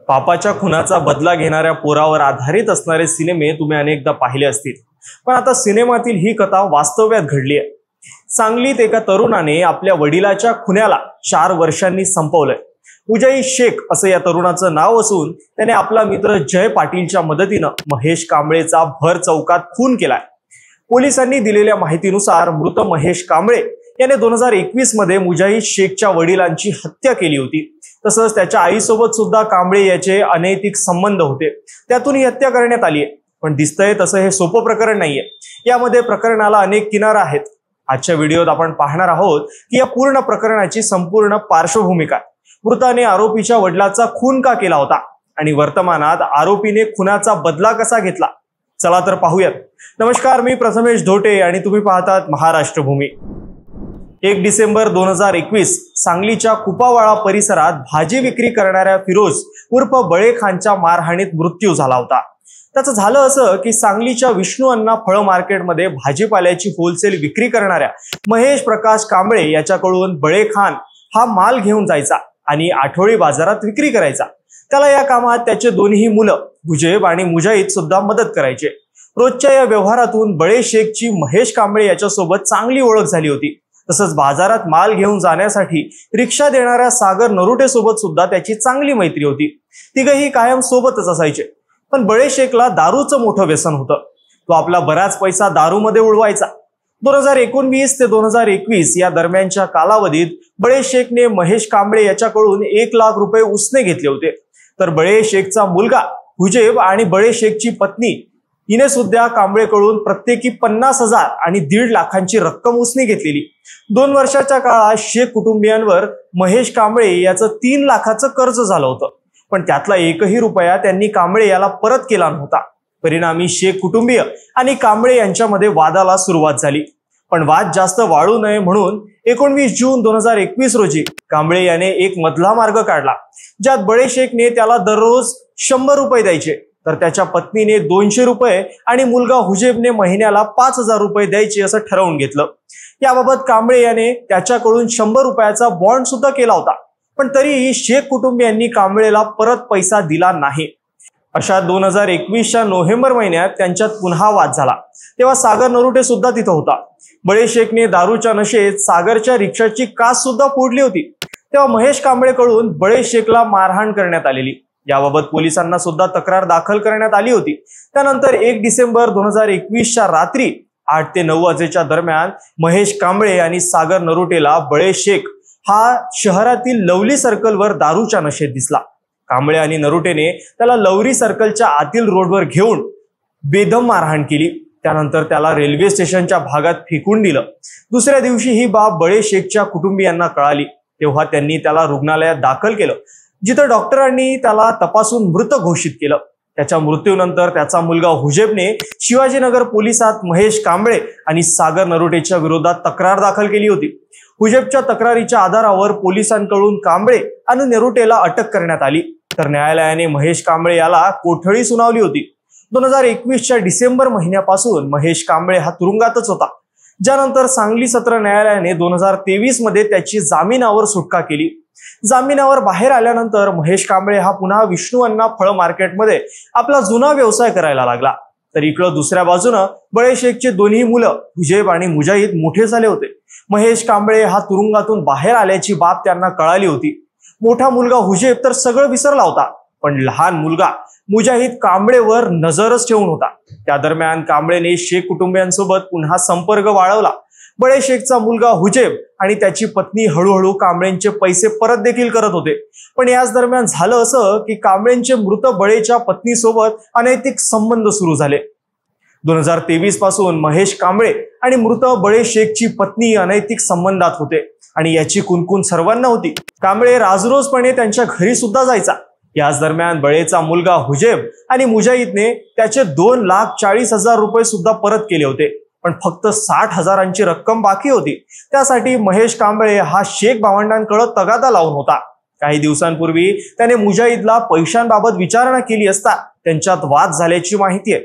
पापाच्या खुनाचा बदला घेणाऱ्या पोरावर आधारित असणारे सिनेमे तुम्ही अनेकदा पाहिले असतील, पण आता सिनेमातील ही कथा वास्तव्यात घडली आहे। सांगलीत एका तरुणाने आपल्या वडिलाच्या खुन्याला 4 वर्षांनी संपवलंय। मुजाहिद शेख असं या तरुणाचं नाव असून त्याने आपला मित्र जय पाटीलच्या मदतीने महेश कांबळेचा भर चौकात खून केलाय। पोलिसांनी दिलेल्या माहितीनुसार मृत महेश कांबळे याने 2021 मध्ये मुजाहिद शेखच्या वडिलांची हत्या केली होती। तसंच त्याच्या आईसोबत सुद्धा कांबळे याचे अनैतिक संबंध होते, त्यातून ही हत्या करण्यात आली आहे। पण दिसतंय तसं हे सोपं प्रकरण नाहीये, यामध्ये प्रकरणाला अनेक किनार आहेत। आजच्या व्हिडिओत आपण पाहणार आहोत की या पूर्ण प्रकरणाची संपूर्ण पार्श्वभूमी काय, मृताने आरोपीच्या वडिलाचा खून का केला होता आणि वर्तमानात आरोपीने खुनाचा बदला कसा घेतला। चला तर पाहूयात। नमस्कार, मी प्रथमेश धोटे आणि तुम्ही पाहतात महाराष्ट्र भूमी। 1 डिसेंबर 2021 सांगलीच्या कुपावाळा परिसरात भाजी विक्री करणाऱ्या फिरोज उर्फ बळे खानच्या मारहाणीत मृत्यू झाला होता। त्याचं झालं असं की सांगलीच्या विष्णू अण्णा फळ मार्केटमध्ये भाजीपाल्याची होलसेल विक्री करणाऱ्या महेश प्रकाश कांबळे याच्याकडून बळे खान हा माल घेऊन जायचा आणि आठवडी बाजारात विक्री करायचा। त्याला या कामात त्याचे दोन्ही मुलं हुजेब आणि मुजाहिद सुद्धा मदत करायचे। रोजच्या या व्यवहारातून बळे शेखची महेश कांबळे याच्यासोबत चांगली ओळख झाली होती। तसंच बाजारात माल घेऊन जाण्यासाठी रिक्षा देणाऱ्या सागर नरुटे सोबत सुद्धा त्याची चांगली मैत्री होती। तिघही कायम सोबतच असायचे। पण बळे शेखला दारूचं मोठं व्यसन होतं। तो आपला बराच पैसा दारूमध्ये उडवायचा। 2019 ते 2021 या दरम्यानच्या कालावधीत बळे शेखने महेश कांबळे याच्याकडून 1 लाख रुपये उसने घेतले होते। तर बळे शेखचा मुलगा हुजेब आणि बळे शेखची पत्नी हिने सुद्धा कांबळेकडून प्रत्येकी 50,000 आणि 1.5 लाखांची रक्कम उसने घेतलेली। 2 वर्षाच्या काळात शेख कुटुंबियांवर महेश कांबळे याचं 3 लाखाचं कर्ज झालं होतं, पण त्यातला 1ही रुपया त्यांनी कांबळे याला परत केला नव्हता। परिणामी शेख कुटुंबीय आणि कांबळे यांच्यामध्ये वादाला सुरुवात झाली। पण वाद जास्त वाढू नये म्हणून 19 जून 2021 रोजी कांबळे याने एक मधला मार्ग काढला, ज्यात बळे शेखने त्याला दररोज 100 रुपये द्यायचे, तर त्याच्या पत्नीने 200 रुपये आणि मुलगा हुजेबने महिन्याला 5,000 रुपये द्यायचे असं ठरवून घेतलं। याबाबत कांबळे याने त्याच्याकडून 100 रुपयाचा बॉन्ड सुद्धा केला होता, पण तरीही शेख कुटुंबियांनी कांबळेला परत पैसा दिला नाही। अशा 2021च्या नोव्हेंबर महिन्यात त्यांच्यात पुन्हा वाद झाला, तेव्हा सागर नरुटे सुद्धा तिथं होता। बळे शेखने दारूच्या नशेत सागरच्या रिक्षाची काच सुद्धा फोडली होती। तेव्हा महेश कांबळेकडून बळे शेखला मारहाण करण्यात आलेली। याबाबत पोलिसांना सुद्धा तक्रार दाखल करण्यात आली होती। त्यानंतर 1 डिसेंबर 2021च्या रात्री 8 ते 9 वाजेच्या दरम्यान महेश कांबळे आणि सागर नरुटेला बळे शेख हा शहरातील लवली सर्कलवर दारूच्या नशेत दिसला। कांबळे आणि नरुटेने त्याला लवली सर्कलच्या आतील रोडवर घेऊन बेदम मारहाण केली। त्यानंतर त्याला रेल्वे स्टेशनच्या भागात फेकून दिलं। दुसऱ्या दिवशी ही बाब बळे शेखच्या कुटुंबियांना कळाली, तेव्हा त्यांनी त्याला रुग्णालयात दाखल केलं, जिथं डॉक्टरांनी त्याला तपासून मृत घोषित केलं। त्याच्या मृत्यूनंतर त्याचा मुलगा हुजेबने शिवाजीनगर पोलिसात महेश कांबळे आणि सागर नरुटेच्या विरोधात तक्रार दाखल केली होती। हुजेबच्या तक्रारीच्या आधारावर पोलिसांकडून कांबळे आणि नरुटेला अटक करण्यात आली, तर न्यायालयाने महेश कांबळे याला कोठडी सुनावली होती। 2021च्या डिसेंबर महिन्यापासून महेश कांबळे हा तुरुंगातच होता, ज्यानंतर सांगली सत्र न्यायालयाने 2023 मध्ये त्याची जामिनावर सुटका केली। जामिनावर बाहेर आल्यानंतर महेश कांबळे हा पुन्हा विष्णू अण्णा फळ मार्केटमध्ये आपला जुना व्यवसाय करायला लागला। तर इकडं दुसऱ्या बाजूनं बळे शेखचे दोन्ही मुलं हुजेब आणि मुजाहिद मोठे झाले होते। महेश कांबळे हा तुरुंगातून बाहेर आल्याची बाब त्यांना कळाली होती। मोठा मुलगा हुजेब तर सगळं विसरला होता, पण लहान मुलगा मुजाहिद कांबळेवर नजरच ठेवून होता। त्या दरम्यान कांबळेने शेख कुटुंबियांसोबत पुन्हा संपर्क वाढवला। बळे शेखचा मुलगा हुजेब आणि त्याची पत्नी हळूहळू कांबळेंचे पैसे परत देखील करत होते। पण याच दरम्यान झालं असं की कांबळेंचे मृत बळेच्या पत्नीसोबत अनैतिक संबंध सुरू झाले। 2023 पासून महेश कांबळे आणि मृत बळे शेखची पत्नी अनैतिक संबंधात होते आणि याची कुणकुण सर्वांना होती। कांबळे राजरोजपणे त्यांच्या घरी सुद्धा जायचा। याच दरम्यान बळेचा मुलगा हुजेब आणि मुजाहिदने त्याचे 2,40,000 रुपये सुद्धा परत केले होते, पण फक्त 60,000ची रक्कम बाकी होती। त्यासाठी महेश कांबळे हा शेख भावंडांकडे तगादा लावून होता। काही दिवसांपूर्वी त्याने मुजाहिदला पैशांबाबत विचारणा केली असता त्यांच्यात वाद झाल्याची माहिती आहे।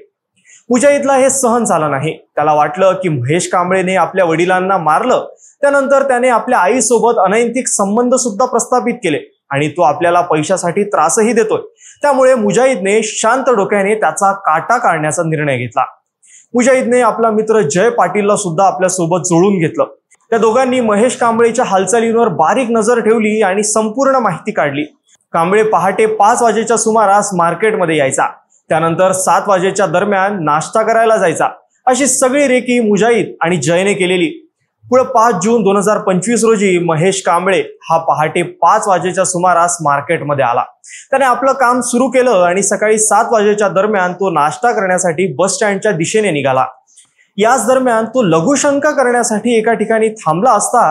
मुजाहिदला हे सहन झालं नाही। त्याला वाटलं की महेश कांबळेने आपल्या वडिलांना मारलं, त्यानंतर त्याने आपल्या आईसोबत अनैतिक संबंध सुद्धा प्रस्थापित केले आणि तो आपल्याला पैशासाठी त्रासही देतोय। त्यामुळे मुजाहिदने शांत डोक्याने त्याचा काटा काढण्याचा निर्णय घेतला। मुजाहिदने आपला मित्र जय पाटीलला सुद्धा आपल्या सोबत जोडून घेतलं। त्या दोघांनी महेश कांबळेच्या हालचालींवर बारीक नजर ठेवली आणि संपूर्ण माहिती काढली। कांबळे पहाटे 5 वाजेच्या सुमारास मार्केटमध्ये यायचा, त्यानंतर 7 वाजेच्या दरम्यान नाश्ता करायला जायचा। अशी सगळी रेकी मुजाहिद आणि जयने केलेली। पुढे 5 जून 2025 रोजी महेश कांबळे हा पहाटे 5 वाजेच्या सुमारास मार्केटमध्ये आला। त्याने आपलं काम सुरू केलं आणि सकाळी 7 वाजेच्या दरम्यान तो नाश्ता करण्यासाठी बस स्टँडच्या दिशेने निघाला। याच दरम्यान तो लघुशंका करण्यासाठी एका ठिकाणी थांबला असता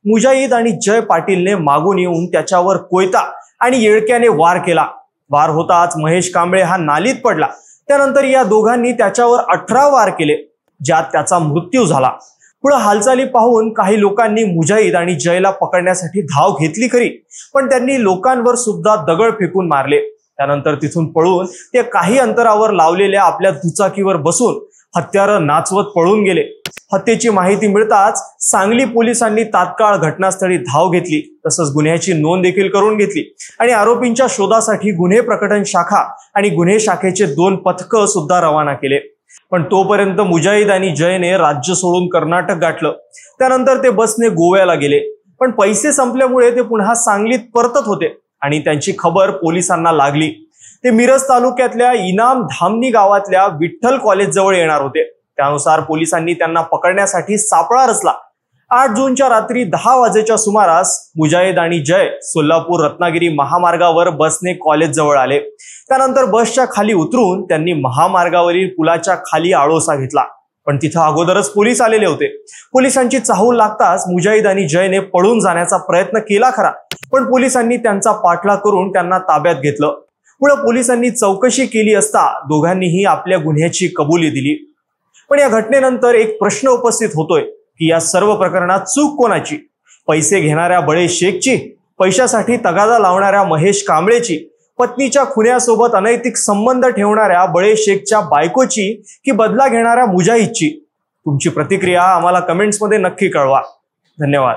मुजाहिद आणि जय पाटीलने मागून येऊन त्याच्यावर कोयता आणि येळक्याने वार केला। वार होताच महेश कांबळे हा नालीत पडला। त्यानंतर या दोघांनी त्याच्यावर 18 वार केले, ज्यात त्याचा मृत्यू झाला। पुढे हालचाली पाहून काही लोकांनी मुजाहिद आणि जयला पकडण्यासाठी धाव घेतली खरी, पण त्यांनी लोकांवर सुद्धा दगड फेकून मारले। त्यानंतर तिथून पळून ते काही अंतरावर लावलेल्या आपल्या दुचाकीवर बसून हत्यारं नाचवत पळून गेले। हत्येची माहिती मिळताच सांगली पोलिसांनी तात्काळ घटनास्थळी धाव घेतली, तसंच गुन्ह्याची नोंद देखील करून घेतली आणि आरोपींच्या शोधासाठी गुन्हे प्रकटन शाखा आणि गुन्हे शाखेचे 2 पथकं सुद्धा रवाना केले। पण तोपर्यंत मुजाहिद आणि जयने राज्य सोडून कर्नाटक गाठलं। त्यानंतर ते बसने गोव्याला गेले, पण पैसे संपल्यामुळे ते पुन्हा सांगलीत परतत होते आणि त्यांची खबर पोलिसांना लागली। ते मिरज तालुक्यातल्या इनाम धामणी गावातल्या विठ्ठल कॉलेज जवळ येणार होते। त्यानुसार पोलिसांनी त्यांना पकडण्यासाठी सापळा रचला। 8 जूनच्या रात्री 10 वाजेच्या सुमारास मुजाहिद आणि जय सोलापूर रत्नागिरी महामार्गावर बसने कॉलेज जवळ आले। त्यानंतर बसच्या खाली उतरून त्यांनी महामार्गावरील पुलाच्या खाली आळोसा घेतला, पण तिथं अगोदरच पोलीस आलेले होते। पोलिसांची चाहूल लागताच मुजाहिद आणि जयने पळून जाण्याचा प्रयत्न केला खरा, पण पोलिसांनी त्यांचा पाठलाग करून त्यांना ताब्यात घेतलं। पुढे पोलिसांनी चौकशी केली असता दोघांनीही आपल्या गुन्ह्याची कबुली दिली। पण या घटनेनंतर एक प्रश्न उपस्थित होतोय की या सर्व प्रकरणात चूक कोणाची? पैसे घेणाऱ्या बळे शेखची, पैशासाठी तगादा लावणाऱ्या महेश कांबळेची, पत्नीच्या खुन्यासोबत अनैतिक संबंध ठेवणाऱ्या बळे शेखच्या बायकोची, की बदला घेणाऱ्या मुजाहिदची? तुमची प्रतिक्रिया आम्हाला कमेंट्समध्ये नक्की कळवा। धन्यवाद।